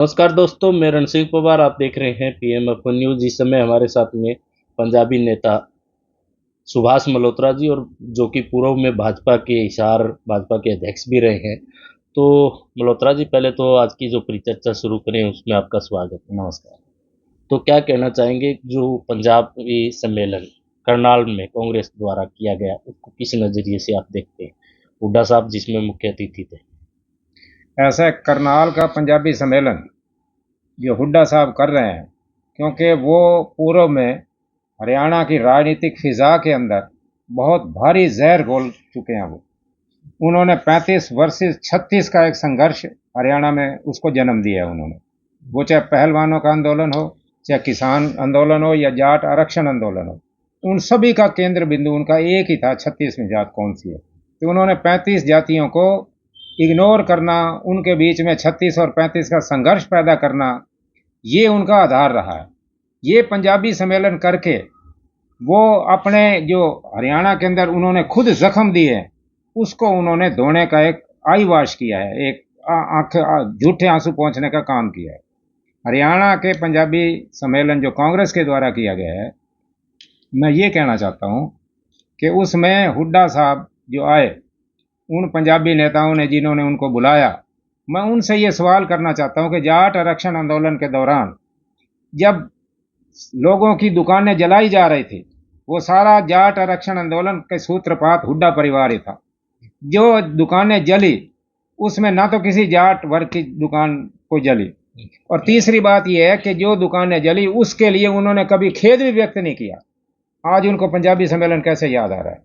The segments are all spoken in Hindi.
नमस्कार दोस्तों, मैं रणसिंह पवार। आप देख रहे हैं पीएम न्यूज़। इस समय हमारे साथ में पंजाबी नेता सुभाष मल्होत्रा जी, और जो कि पूर्व में भाजपा के हिसार भाजपा के अध्यक्ष भी रहे हैं। तो मल्होत्रा जी, पहले तो आज की जो परिचर्चा शुरू करें उसमें आपका स्वागत है। नमस्कार। तो क्या कहना चाहेंगे, जो पंजाबी सम्मेलन करनाल में कांग्रेस द्वारा किया गया, उसको किस नज़रिए से आप देखते हैं? हुड्डा साहब जिसमें मुख्य अतिथि थे। ऐसा करनाल का पंजाबी सम्मेलन जो हुड्डा साहब कर रहे हैं, क्योंकि वो पूर्व में हरियाणा की राजनीतिक फिजा के अंदर बहुत भारी जहर घोल चुके हैं। वो उन्होंने 35 वर्सेस 36 का एक संघर्ष हरियाणा में उसको जन्म दिया है उन्होंने। वो चाहे पहलवानों का आंदोलन हो, चाहे किसान आंदोलन हो, या जाट आरक्षण आंदोलन हो, उन सभी का केंद्र बिंदु उनका एक ही था, 36वीं जात कौन सी है। तो उन्होंने 35 जातियों को इग्नोर करना, उनके बीच में 36 और 35 का संघर्ष पैदा करना, ये उनका आधार रहा है। ये पंजाबी सम्मेलन करके वो अपने जो हरियाणा के अंदर उन्होंने खुद जख्म दिए हैं, उसको उन्होंने धोने का एक आई वॉश किया है, एक आंख झूठे आंसू पहुंचने का काम किया है। हरियाणा के पंजाबी सम्मेलन जो कांग्रेस के द्वारा किया गया है, मैं ये कहना चाहता हूं कि उसमें हुड्डा साहब जो आए, उन पंजाबी नेताओं ने जिन्होंने उनको बुलाया, मैं उनसे ये सवाल करना चाहता हूं कि जाट आरक्षण आंदोलन के दौरान जब लोगों की दुकानें जलाई जा रही थी, वो सारा जाट आरक्षण आंदोलन के सूत्रपात हुड्डा परिवार ही था। जो दुकानें जली उसमें ना तो किसी जाट वर्ग की दुकान को जली, और तीसरी बात यह है कि जो दुकानें जली उसके लिए उन्होंने कभी खेद भी व्यक्त नहीं किया। आज उनको पंजाबी सम्मेलन कैसे याद आ रहा है?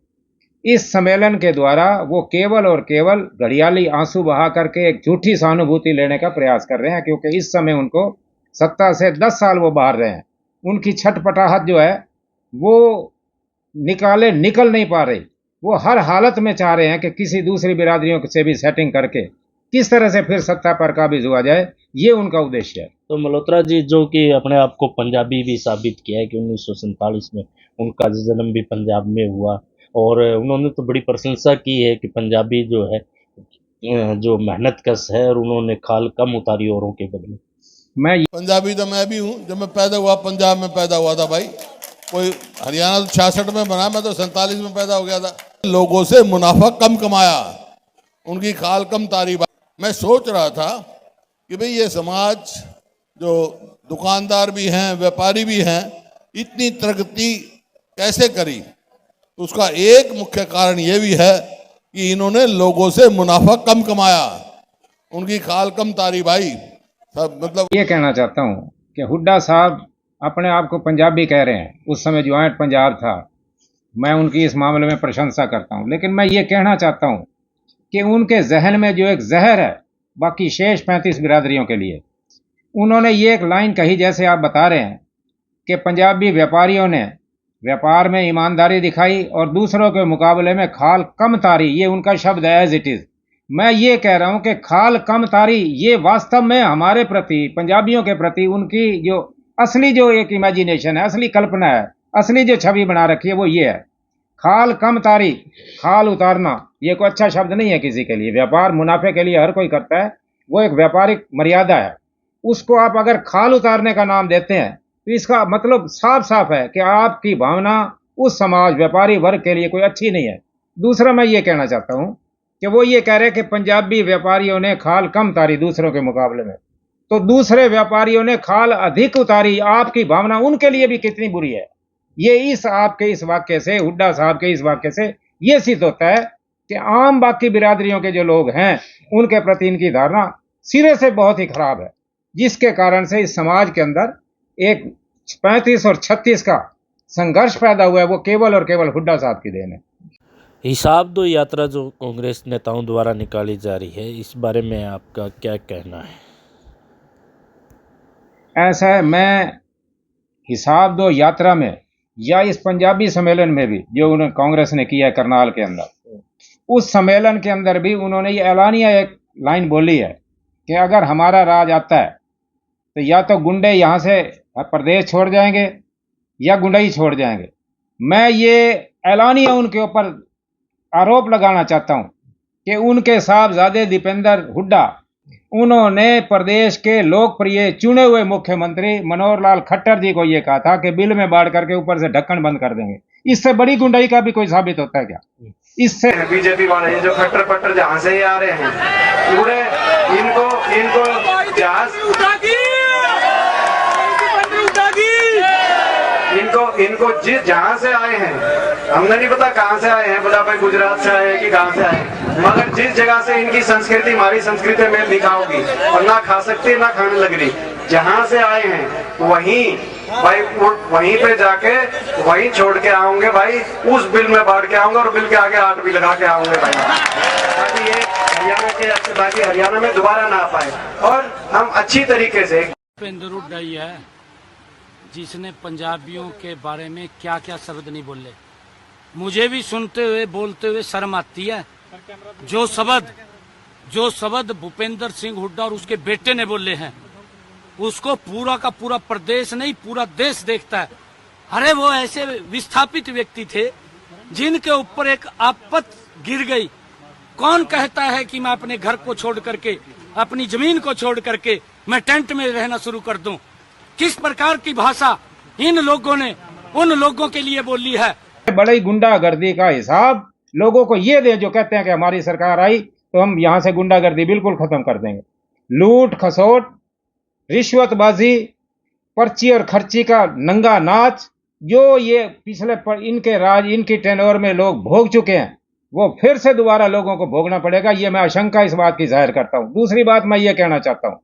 इस सम्मेलन के द्वारा वो केवल और केवल घड़ियाली आंसू बहा करके एक झूठी सहानुभूति लेने का प्रयास कर रहे हैं, क्योंकि इस समय उनको सत्ता से 10 साल वो बाहर रहे हैं। उनकी छटपटाहट जो है वो निकल नहीं पा रही। वो हर हालत में चाह रहे हैं कि किसी दूसरी बिरादरियों से भी सेटिंग करके किस तरह से फिर सत्ता पर काबिज हुआ जाए, ये उनका उद्देश्य है। तो मल्होत्रा जी, जो कि अपने आप को पंजाबी भी साबित किया है कि 1947 में उनका जन्म भी पंजाब में हुआ, और उन्होंने तो बड़ी प्रशंसा की है कि पंजाबी जो है जो मेहनत कश है, और उन्होंने खाल कम उतारी औरों के बदले। पंजाबी तो मैं भी हूँ। जब मैं पैदा हुआ पंजाब में पैदा हुआ था भाई। कोई हरियाणा तो 66 में बना, मैं तो 47 में पैदा हो गया था। लोगों से मुनाफा कम कमाया, उनकी खाल कम तारी। मैं सोच रहा था कि भाई ये समाज जो दुकानदार भी हैं, व्यापारी भी हैं, इतनी प्रगति कैसे करी। तो उसका एक मुख्य कारण ये भी है कि इन्होंने लोगों से मुनाफा कम कमाया, उनकी खाल कम तारी भाई। सब मतलब ये कहना चाहता हूं कि हुड्डा साहब अपने आप को पंजाबी कह रहे हैं। उस समय ज्वाइंट पंजाब था, मैं उनकी इस मामले में प्रशंसा करता हूं, लेकिन मैं ये कहना चाहता हूं कि उनके जहन में जो एक जहर है बाकी शेष 35 बिरादरियों के लिए, उन्होंने ये एक लाइन कही, जैसे आप बता रहे हैं कि पंजाबी व्यापारियों ने व्यापार में ईमानदारी दिखाई और दूसरों के मुकाबले में खाल कम तारी। ये उनका शब्द है, एज इट इज। मैं ये कह रहा हूं कि खाल कम तारी ये वास्तव में हमारे प्रति, पंजाबियों के प्रति उनकी जो असली जो एक इमेजिनेशन है, असली कल्पना है, असली जो छवि बना रखी है, वो ये है। खाल कम तारी, खाल उतारना ये कोई अच्छा शब्द नहीं है किसी के लिए। व्यापार मुनाफे के लिए हर कोई करता है, वो एक व्यापारिक मर्यादा है। उसको आप अगर खाल उतारने का नाम देते हैं तो इसका मतलब साफ साफ है कि आपकी भावना उस समाज व्यापारी वर्ग के लिए कोई अच्छी नहीं है। दूसरा, मैं ये कहना चाहता हूं कि वो ये कह रहे हैं कि पंजाबी व्यापारियों ने खाल कम तारी दूसरों के मुकाबले में, तो दूसरे व्यापारियों ने खाल अधिक उतारी। आपकी भावना उनके लिए भी कितनी बुरी है, ये इस आपके इस वाक्य से, हुड्डा साहब के इस वाक्य से ये सिद्ध होता है कि आम बाकी बिरादरियों के जो लोग हैं उनके प्रति इनकी धारणा सिरे से बहुत ही खराब है, जिसके कारण से इस समाज के अंदर एक 35 और 36 का संघर्ष पैदा हुआ है। वो केवल और केवल हुड्डा साहब की देन है। हिसाब दो यात्रा जो कांग्रेस नेताओं द्वारा निकाली जा रही है, इस बारे में आपका क्या कहना है? ऐसा है, मैं हिसाब दो यात्रा में या इस पंजाबी सम्मेलन में भी जो उन्होंने कांग्रेस ने किया है करनाल के अंदर, उस सम्मेलन के अंदर भी उन्होंने ये ऐलानिया एक लाइन बोली है कि अगर हमारा राज आता है तो या तो गुंडे यहां से प्रदेश छोड़ जाएंगे या गुंडई छोड़ जाएंगे। मैं ये ऐलानिया उनके ऊपर आरोप लगाना चाहता हूं कि उनके साहबजादे दीपेंद्र हुड्डा, उन्होंने प्रदेश के लोकप्रिय चुने हुए मुख्यमंत्री मनोहर लाल खट्टर जी को यह कहा था कि बिल में बाढ़ करके ऊपर से ढक्कन बंद कर देंगे। इससे बड़ी गुंडाई का भी कोई साबित होता है क्या? इससे बीजेपी वाले ये जो खट्टर पट्टर जहां से ही आ रहे हैं पूरे इनको इनको जिस जहां से आए हैं, हमने नहीं पता कहां से आए हैं, बोला भाई गुजरात से आए हैं कि कहां से आए हैं, मगर जिस जगह से इनकी संस्कृति हमारी संस्कृति में दिखा होगी और ना खा सकती ना खाने लग रही, जहां से आए हैं वहीं भाई वहीं पे जाके वहीं छोड़ के आऊंगे भाई, उस बिल में बांट के आऊंगा और बिल के आगे 8 भी लगा के आऊंगे भाई, ताकि ये हरियाणा में दोबारा ना पाए और हम अच्छी तरीके से। भूपेंद्र हुड्डा ही है जिसने पंजाबियों के बारे में क्या क्या शब्द नहीं बोले। मुझे भी सुनते हुए बोलते हुए शर्म आती है। जो शब्द भूपेंद्र सिंह हुड्डा और उसके बेटे ने बोले हैं उसको पूरा का पूरा प्रदेश नहीं पूरा देश देखता है। अरे वो ऐसे विस्थापित व्यक्ति थे जिनके ऊपर एक आपत गिर गई। कौन कहता है कि मैं अपने घर को छोड़ करके अपनी जमीन को छोड़ करके मैं टेंट में रहना शुरू कर दूं? किस प्रकार की भाषा इन लोगों ने उन लोगों के लिए बोली है। बड़ी गुंडागर्दी का हिसाब लोगों को ये दे जो कहते हैं कि हमारी सरकार आई तो हम यहां से गुंडागर्दी बिल्कुल खत्म कर देंगे। लूट खसोट, रिश्वतबाजी, पर्ची और खर्ची का नंगा नाच जो ये पिछले इनके राज इनकी टेन्योर में लोग भोग चुके हैं वो फिर से दोबारा लोगों को भोगना पड़ेगा। ये मैं आशंका इस बात की जाहिर करता हूं। दूसरी बात मैं ये कहना चाहता हूं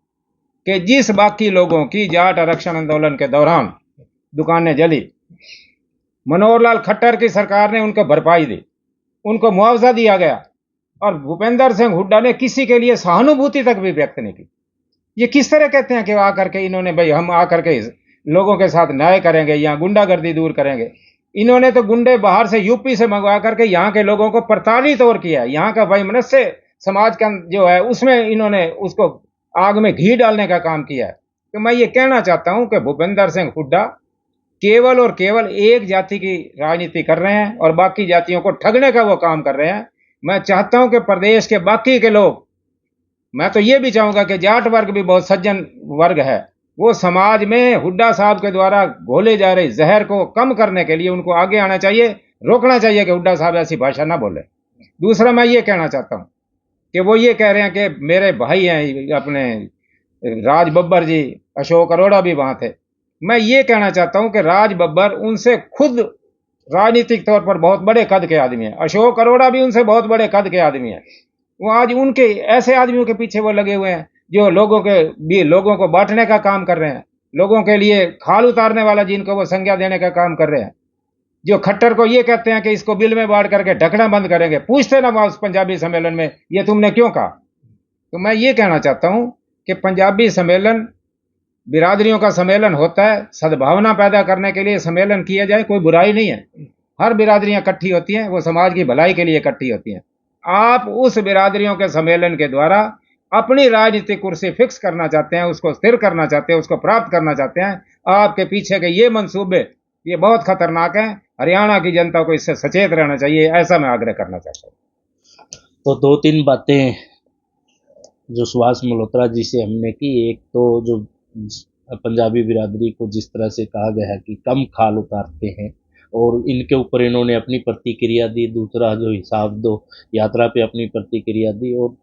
कि जिस बाकी लोगों की जाट आरक्षण आंदोलन के दौरान दुकानें जली, मनोहर लाल खट्टर की सरकार ने उनको भरपाई दी, उनको मुआवजा दिया गया और भूपेंद्र सिंह हुड्डा ने किसी के लिए सहानुभूति तक भी व्यक्त नहीं की। ये किस तरह कहते हैं कि आकर के इन्होंने भाई हम आकर के लोगों के साथ न्याय करेंगे या गुंडागर्दी दूर करेंगे। इन्होंने तो गुंडे बाहर से यूपी से मंगवा करके यहाँ के लोगों को प्रताड़ित और किया। यहाँ का भाई मनुष्य समाज का जो है उसमें इन्होंने उसको आग में घी डालने का काम किया है। तो मैं ये कहना चाहता हूं कि भूपेंद्र सिंह हुड्डा केवल और केवल एक जाति की राजनीति कर रहे हैं और बाकी जातियों को ठगने का वो काम कर रहे हैं। मैं चाहता हूं कि प्रदेश के बाकी के लोग, मैं तो ये भी चाहूंगा कि जाट वर्ग भी बहुत सज्जन वर्ग है, वो समाज में हुड्डा साहब के द्वारा घोले जा रहे जहर को कम करने के लिए उनको आगे आना चाहिए, रोकना चाहिए कि हुड्डा साहब ऐसी भाषा ना बोले। दूसरा मैं ये कहना चाहता हूं कि वो ये कह रहे हैं कि मेरे भाई हैं अपने राज बब्बर जी, अशोक अरोड़ा भी वहां थे। मैं ये कहना चाहता हूं कि राज बब्बर उनसे खुद राजनीतिक तौर पर बहुत बड़े कद के आदमी हैं, अशोक अरोड़ा भी उनसे बहुत बड़े कद के आदमी हैं। वो आज उनके ऐसे आदमियों के पीछे वो लगे हुए हैं जो लोगों को बांटने का काम कर रहे हैं, लोगों के लिए खाल उतारने वाला जिनको वो संज्ञा देने का काम कर रहे हैं। जो खट्टर को ये कहते हैं कि इसको बिल में बांट करके ढकना बंद करेंगे, पूछते ना उस पंजाबी सम्मेलन में ये तुमने क्यों कहा। तो मैं ये कहना चाहता हूं कि पंजाबी सम्मेलन बिरादरियों का सम्मेलन होता है, सद्भावना पैदा करने के लिए सम्मेलन किया जाए, कोई बुराई नहीं है। हर बिरादरियां इकट्ठी होती हैं, वो समाज की भलाई के लिए इकट्ठी होती हैं। आप उस बिरादरियों के सम्मेलन के द्वारा अपनी राजनीतिक कुर्सी फिक्स करना चाहते हैं, उसको स्थिर करना चाहते हैं, उसको प्राप्त करना चाहते हैं। आपके पीछे के ये मंसूबे ये बहुत खतरनाक हैं। हरियाणा की जनता को इससे सचेत रहना चाहिए, ऐसा मैं आग्रह करना चाहता हूँ। तो 2-3 बातें जो सुभाष मल्होत्रा जी से हमने की, एक तो जो पंजाबी बिरादरी को जिस तरह से कहा गया है कि कम खाल उतारते हैं और इनके ऊपर इन्होंने अपनी प्रतिक्रिया दी, दूसरा जो हिसाब दो यात्रा पे अपनी प्रतिक्रिया दी, और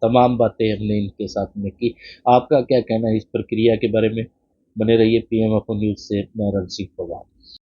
तमाम बातें हमने इनके साथ में की। आपका क्या कहना है इस प्रक्रिया के बारे में? बने रहिए पीएम अपन न्यूज़ से। मैं रणसिंह पवार।